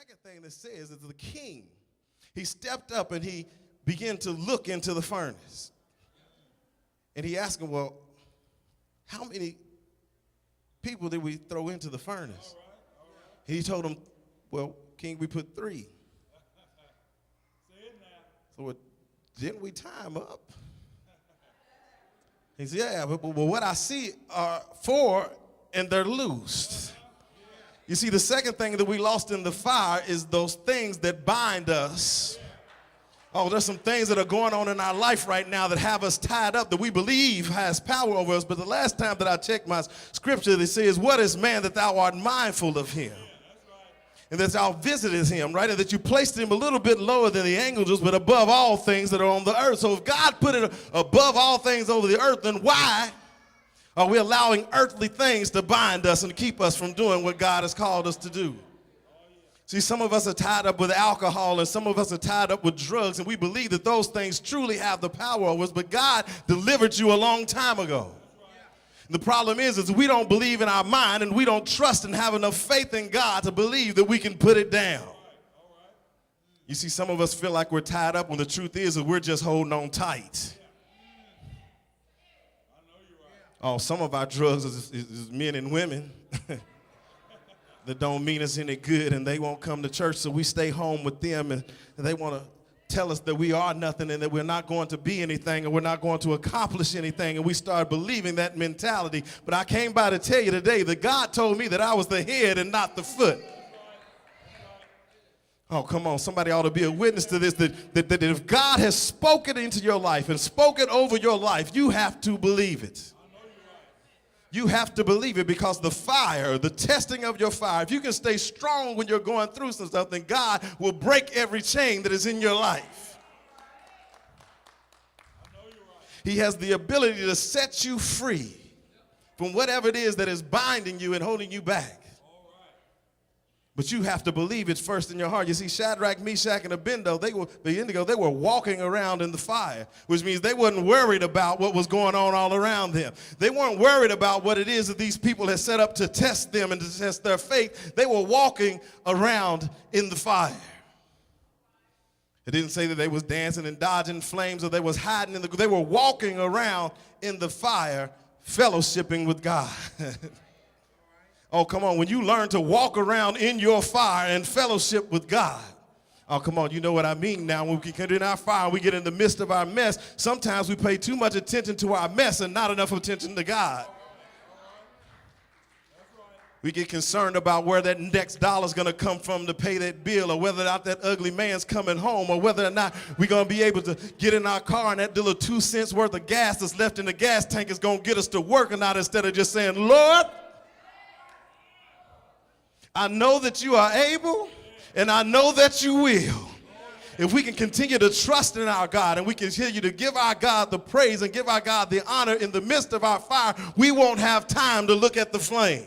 second thing that says is the king, he stepped up and he began to look into the furnace. And he asked him, well, how many people did we throw into the furnace? He told him, well, king, we put 3. So didn't we tie him up? He said, yeah, but what I see are 4 and they're loosed. You see, the second thing that we lost in the fire is those things that bind us. Oh, there's some things that are going on in our life right now that have us tied up that we believe has power over us. But the last time that I checked my scripture, it says, what is man that thou art mindful of him? And that thou visitest him, right? And that you placed him a little bit lower than the angels, but above all things that are on the earth. So if God put it above all things over the earth, then why are we allowing earthly things to bind us and keep us from doing what God has called us to do? See, some of us are tied up with alcohol and some of us are tied up with drugs, and we believe that those things truly have the power over us, but God delivered you a long time ago. The problem is we don't believe in our mind and we don't trust and have enough faith in God to believe that we can put it down. You see, some of us feel like we're tied up when the truth is that we're just holding on tight. Oh, some of our drugs is men and women that don't mean us any good, and they won't come to church, so we stay home with them, and they want to tell us that we are nothing and that we're not going to be anything and we're not going to accomplish anything, and we start believing that mentality. But I came by to tell you today that God told me that I was the head and not the foot. Oh, come on, somebody ought to be a witness to this, that if God has spoken into your life and spoken over your life, you have to believe it. You have to believe it, because the fire, the testing of your fire, if you can stay strong when you're going through some stuff, then God will break every chain that is in your life. He has the ability to set you free from whatever it is that is binding you and holding you back. But you have to believe it first in your heart. You see, Shadrach, Meshach, and Abednego, they were walking around in the fire, which means they wasn't worried about what was going on all around them. They weren't worried about what it is that these people had set up to test them and to test their faith. They were walking around in the fire. It didn't say that they was dancing and dodging flames or they was hiding in they were walking around in the fire, fellowshipping with God. Oh, come on. When you learn to walk around in your fire and fellowship with God. Oh, come on. You know what I mean now. When we get in our fire, we get in the midst of our mess. Sometimes we pay too much attention to our mess and not enough attention to God. We get concerned about where that next dollar's going to come from to pay that bill, or whether or not that ugly man's coming home, or whether or not we're going to be able to get in our car and that little 2 cents worth of gas that's left in the gas tank is going to get us to work or not, instead of just saying, Lord, I know that you are able, and I know that you will. If we can continue to trust in our God and we continue to give our God the praise and give our God the honor in the midst of our fire, we won't have time to look at the flame.